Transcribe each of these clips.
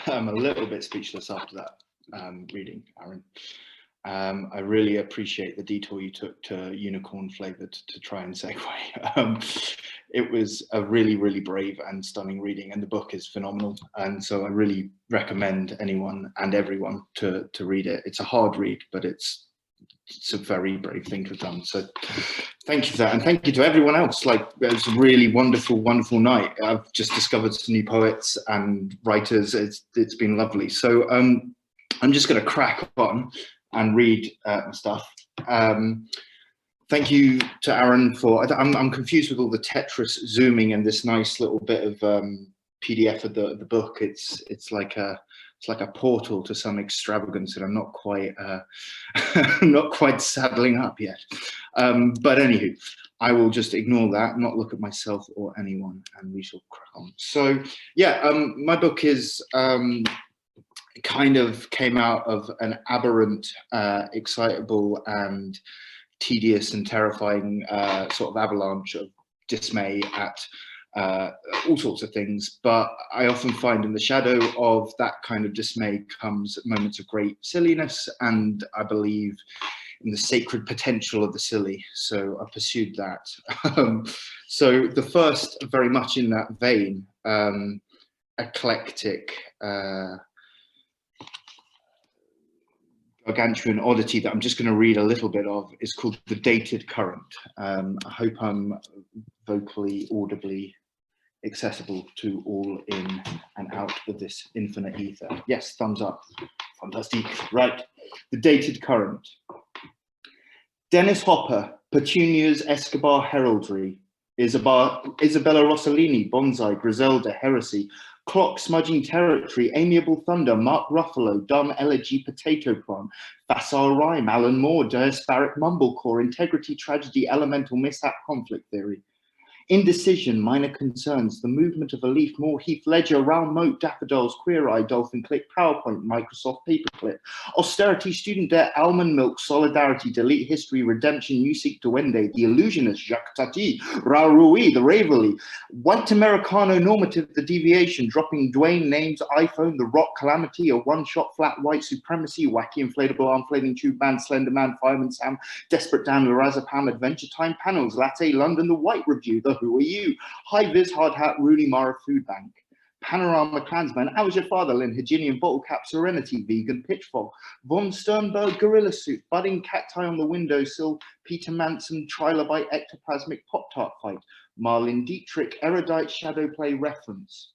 I'm a little bit speechless after that reading, Aaron. I really appreciate the detour you took to unicorn flavored to try and segue. It was a really, really brave and stunning reading, and the book is phenomenal. And so I really recommend anyone and everyone to read it. It's a hard read, but it's a very brave thing to have done. So thank you for that. And thank you to everyone else. Like, it was a really wonderful, wonderful night. I've just discovered some new poets and writers. It's been lovely. So I'm just going to crack on and read stuff. Thank you to Aaron for, I'm confused with all the Tetris zooming and this nice little bit of PDF of the book. It's like a portal to some extravagance that I'm not quite not quite saddling up yet. But anywho, I will just ignore that, not look at myself or anyone, and we shall crack on. So yeah, my book is kind of came out of an aberrant, excitable and tedious and terrifying sort of avalanche of dismay at all sorts of things. But I often find in the shadow of that kind of dismay comes moments of great silliness, and I believe in the sacred potential of the silly. So I pursued that. So the first, very much in that vein, eclectic, gargantuan oddity that I'm just going to read a little bit of is called The Dated Current. I hope I'm vocally, audibly accessible to all in and out of this infinite ether. Yes, thumbs up. Fantastic. Right. The Dated Current. Dennis Hopper, Petunia's Escobar Heraldry, Isabella Rossellini, Bonsai, Griselda, Heresy, Clock, Smudging Territory, Amiable Thunder, Mark Ruffalo, Dumb Elegy, Potato Plant, Facile Rhyme, Alan Moore, Diasporic Mumblecore, Integrity, Tragedy, Elemental Mishap, Conflict Theory. Indecision, Minor Concerns, The Movement of a Leaf, Moore, Heath Ledger, Round Moat, Daffodils, Queer Eye, Dolphin Click, PowerPoint, Microsoft Paperclip, Austerity, Student Debt, Almond Milk, Solidarity, Delete History, Redemption, You Seek Duende, The Illusionist, Jacques Tati, Raoul Rui, The Ravelry, White Americano Normative, The Deviation, Dropping Dwayne Names, iPhone, The Rock, Calamity, A One-Shot Flat White Supremacy, Wacky Inflatable Arm Flailing Tube Band, Slender Man, Fireman Sam, Desperate Dan, Lorazepam, Adventure Time Panels, Latte London, The White Review, The Who Are You, High Viz, Hard Hat, Rooney Mara Food Bank, Panorama Klansman, How Was Your Father, Lynn, Hyginian Bottle Cap, Serenity, Vegan Pitchfork, Von Sternberg, Gorilla Suit, Budding Cacti on the Windowsill, Peter Manson, Trilobite, Ectoplasmic Pop-Tart Fight, Marlene Dietrich, Erudite Shadowplay Reference.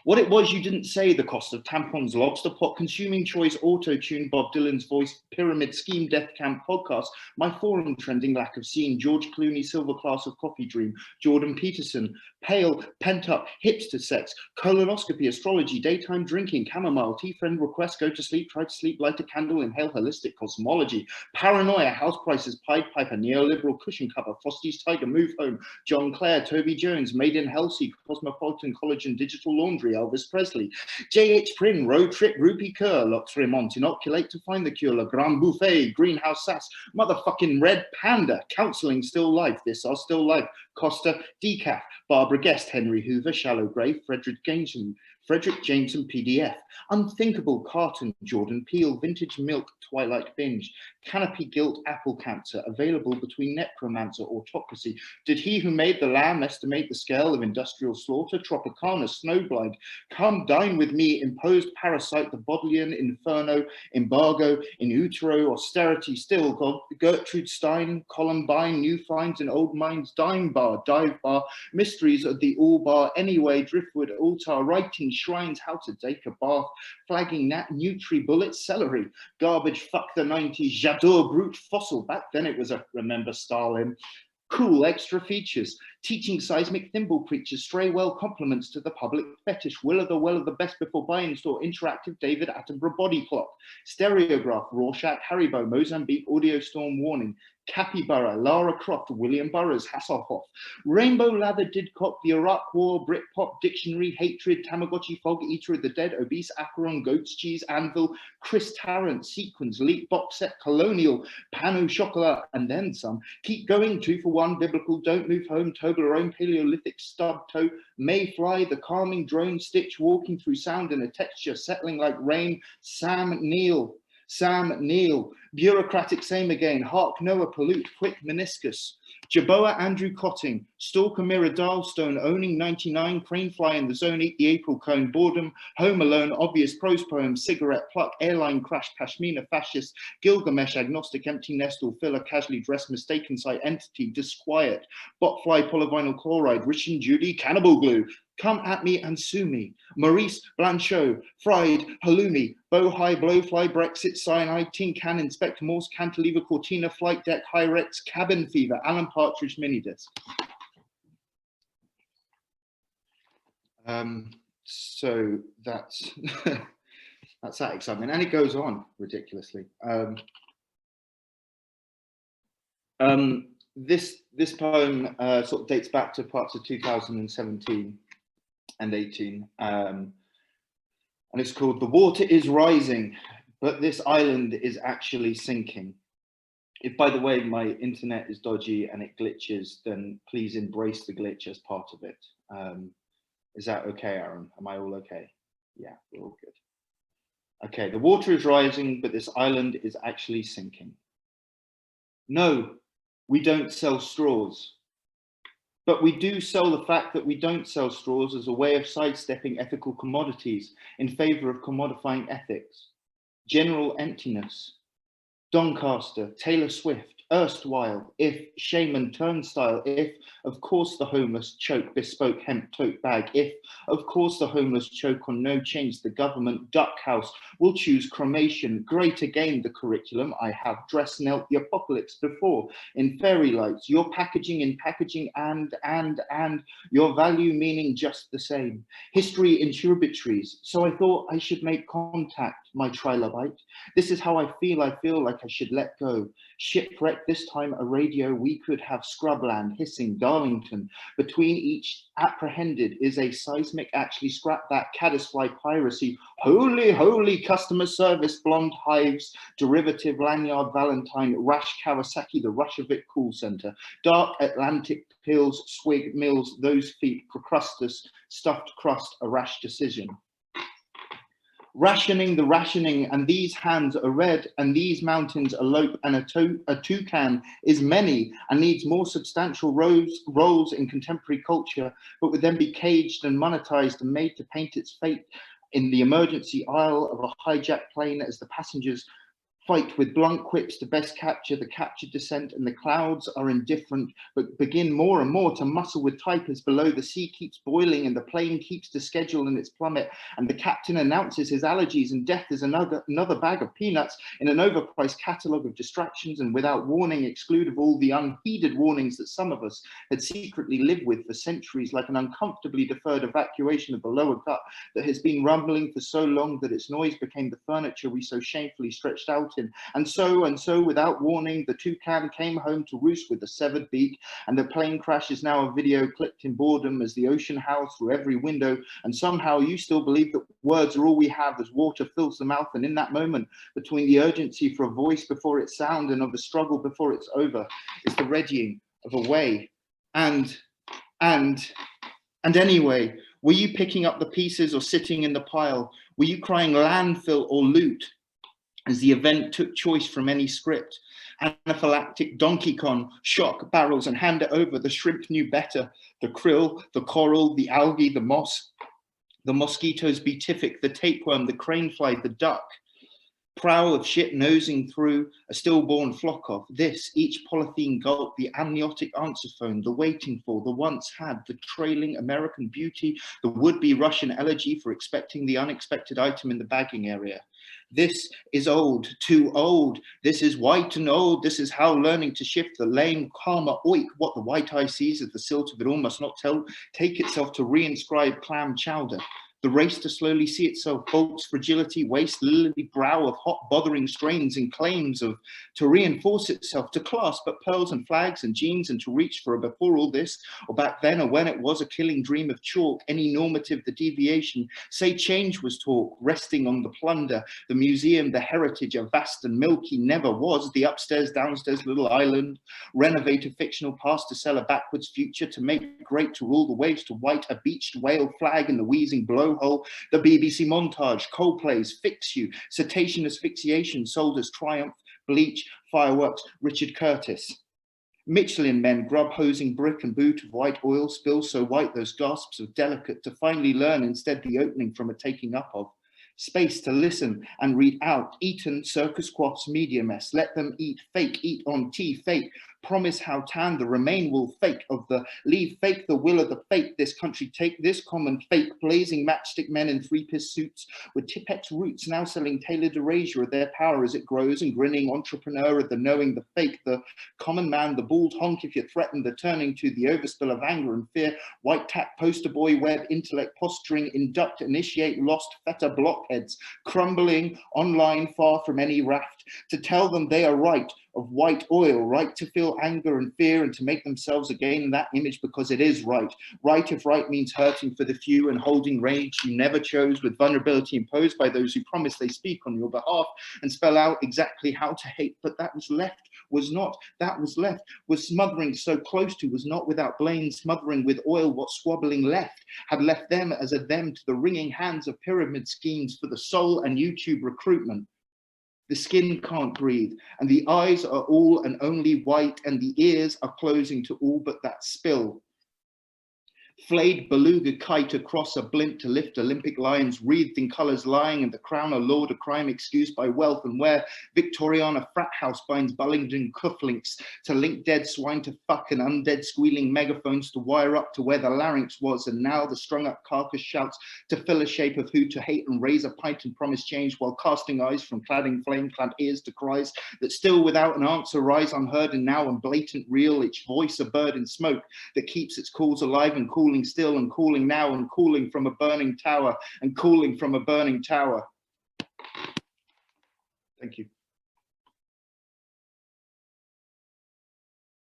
What It Was You Didn't Say, The Cost of Tampons, Lobster Pot, Consuming Choice, Auto-Tune, Bob Dylan's Voice, Pyramid Scheme, Death Camp Podcast, My Forum Trending, Lack of Seeing, George Clooney, Silver Class of Coffee Dream, Jordan Peterson, Pale, Pent Up, Hipster Sex, Colonoscopy, Astrology, Daytime Drinking, Chamomile, Tea-Friend Request, Go to Sleep, Try to Sleep, Light a Candle, Inhale Holistic Cosmology, Paranoia, House Prices, Pied Piper, Neoliberal Cushion Cover, Frosty's Tiger, Move Home, John Clare, Toby Jones, Made in Halsey, Cosmopolitan College and Digital Laundry, Elvis Presley, J.H. Prynne, Road Trip, Rupee Kerr, Lux Remont, Inoculate to Find the Cure, Le Grand Buffet, Greenhouse Sass, Motherfucking Red Panda, Counseling Still Life, This Are Still Life, Costa, Decaf, Barbara Guest, Henry Hoover, Shallow Grave, Frederick Jameson, PDF, Unthinkable Carton, Jordan Peele, Vintage Milk, Twilight Binge, Canopy Guilt, Apple Cancer, available between Necromancer, Autocracy, Did He Who Made the Lamb Estimate the Scale of Industrial Slaughter, Tropicana, Snowblind, Come Dine With Me, Imposed Parasite, The Bodleian, Inferno, Embargo, In Utero, Austerity, Still, God, Gertrude Stein, Columbine, New Finds in Old Minds, Dime Bar, Dive Bar, Mysteries of the All Bar, Anyway, Driftwood, Altar, Writing Shrines, How to Take a Bath, Flagging Nat, Nutri Bullet, Celery, Garbage, Fuck the 90s, J'adore Brute, Fossil, back then it was a Remember Stalin, Cool Extra Features, Teaching Seismic Thimble Preachers, Stray Well Compliments to the Public Fetish, Will of the Best Before Buying Store, Interactive David Attenborough Body Clock, Stereograph, Rorschach, Haribo, Mozambique, Audio Storm Warning, Capybara, Lara Croft, William Burroughs, Hasselhoff, Rainbow Lather, Didcot, the Iraq War, Britpop, Dictionary, Hatred, Tamagotchi, Fog, Eater of the Dead, Obese, Acheron, Goat's Cheese, Anvil, Chris Tarrant, Sequins, Leak Box Set, Colonial, Pano Chocolat, and then some. Keep going, 2 for 1, Biblical, Don't Move Home, Toblerone, Paleolithic, Stub Toe, Mayfly, The Calming Drone, Stitch, Walking Through Sound and a Texture, Settling Like Rain, Sam Neill, Bureaucratic Same Again, Hark Noah, Pollute, Quick Meniscus, Jaboa Andrew Cotting, Stalker Mirror Dialstone, Owning 99, Cranefly in the Zone, Eat the April Cone, Boredom, Home Alone, Obvious Prose Poem, Cigarette Pluck, Airline Crash, Pashmina Fascist, Gilgamesh, Agnostic, Empty Nest, or Filler, Casually Dressed, Mistaken Sight, Entity, Disquiet, Botfly, Polyvinyl Chloride, Rich and Judy, Cannibal Glue, Come at Me and Sue Me, Maurice Blanchot, Fried, Halloumi, Bohai, Blowfly, Brexit, Cyanide, Tin Can, Inspector Morse, Cantilever, Cortina, Flight Deck, Hyrex, Cabin Fever, Alan Partridge, Minidisc. So that's that's that excitement, and it goes on ridiculously. This poem sort of dates back to parts of 2017 and 18, and it's called The Water is Rising, but this island is actually sinking. If, by the way, my internet is dodgy and it glitches, then please embrace the glitch as part of it. Is that okay, Aaron? Am I all okay? Yeah, we're all good. Okay, the water is rising, but this island is actually sinking. No, we don't sell straws. But we do sell the fact that we don't sell straws as a way of sidestepping ethical commodities in favor of commodifying ethics. General emptiness, Doncaster, Taylor Swift, erstwhile, if shaman turnstile, if of course the homeless choke bespoke hemp tote bag, if of course the homeless choke on no change, the government duck house will choose cremation. Great again the curriculum, I have dress knelt the apocalypse before in fairy lights, your packaging in packaging and your value meaning just the same. History in tributaries, so I thought I should make contact, my trilobite. This is how I feel like I should let go. Shipwreck, this time a radio, we could have scrubland, hissing, Darlington. Between each apprehended is a seismic, actually scrap that, caddisfly piracy. Holy, holy customer service, blonde hives, derivative, lanyard, Valentine, rash Kawasaki, the Rushevik call center. Dark Atlantic pills, swig mills, those feet, Procrustus, stuffed crust, a rash decision. Rationing the rationing, and these hands are red, and these mountains elope, and a toucan is many, and needs more substantial roles in contemporary culture, but would then be caged and monetized and made to paint its fate in the emergency aisle of a hijacked plane as the passengers fight with blunt quips to best capture the captured descent, and the clouds are indifferent, but begin more and more to muscle with typers below. The sea keeps boiling and the plane keeps to schedule in its plummet, and the captain announces his allergies, and death is another bag of peanuts in an overpriced catalogue of distractions, and without warning exclude of all the unheeded warnings that some of us had secretly lived with for centuries, like an uncomfortably deferred evacuation of the lower gut that has been rumbling for so long that its noise became the furniture we so shamefully stretched out in. And so, without warning, the toucan came home to roost with a severed beak, and the plane crash is now a video clipped in boredom as the ocean howls through every window, and somehow you still believe that words are all we have as water fills the mouth, and in that moment, between the urgency for a voice before its sound and of a struggle before it's over, is the readying of a way. And anyway, were you picking up the pieces or sitting in the pile? Were you crying landfill or loot as the event took choice from any script? Anaphylactic Donkey Kong, shock barrels and hand it over. The shrimp knew better. The krill, the coral, the algae, the moss, the mosquitoes beatific, the tapeworm, the cranefly, the duck. Prowl of shit nosing through a stillborn flock of this, each polythene gulp, the amniotic answer phone, the waiting for, the once had, the trailing American beauty, the would-be Russian elegy for expecting the unexpected item in the bagging area. This is old, too old. This is white and old. This is how learning to shift the lame karma, oik, what the white eye sees as the silt of it all must not take itself to reinscribe clam chowder. The race to slowly see itself, bolts fragility, waste lily brow of hot bothering strains and claims of to reinforce itself, to clasp at pearls and flags and jeans, and to reach for a before all this, or back then, or when it was a killing dream of chalk, any normative, the deviation, say change was talk, resting on the plunder, the museum, the heritage, a vast and milky never was, the upstairs, downstairs little island, renovate a fictional past to sell a backwards future, to make great, to rule the waves, to white a beached whale flag in the wheezing blowhole, the BBC montage, Coldplay's Fix You, cetacean asphyxiation sold as triumph, bleach, fireworks, Richard Curtis. Michelin men grub hosing brick and boot of white oil, spill so white those gasps of delicate, to finally learn instead the opening from a taking up of. Space to listen and read out, eaten circus quaffs media mess, let them eat fake, eat on tea fake, promise how tan the remain will fake of the leave fake the will of the fake, this country take this common fake, blazing matchstick men in three-piece suits with Tipex roots now selling tailored erasure of their power as it grows, and grinning entrepreneur of the knowing the fake, the common man, the bald honk if you threaten, the turning to the overspill of anger and fear, white tack poster boy web intellect posturing, induct, initiate, lost feta blockheads, crumbling online far from any raft, to tell them they are right, of white oil, right to feel anger and fear and to make themselves again in that image because it is right. Right if right means hurting for the few and holding rage you never chose with vulnerability imposed by those who promise they speak on your behalf and spell out exactly how to hate, but that was left, was not, that was left, was smothering so close to, was not without blame, smothering with oil what squabbling left, had left them as a them to the wringing hands of pyramid schemes for the soul and YouTube recruitment. The skin can't breathe, and the eyes are all and only white, and the ears are closing to all but that spill. Flayed beluga kite across a blimp to lift Olympic lions wreathed in colours lying, and the crown a lord, a crime excused by wealth, and where Victoriana frat house binds Bullingdon cufflinks to link dead swine to fuck and undead squealing megaphones to wire up to where the larynx was, and now the strung up carcass shouts to fill a shape of who to hate and raise a pint and promise change while casting eyes from cladding flame clad ears to cries that still without an answer rise unheard and now and blatant real, each voice a bird in smoke that keeps its calls alive and cooling still and cooling now and cooling from a burning tower and cooling from a burning tower. Thank you.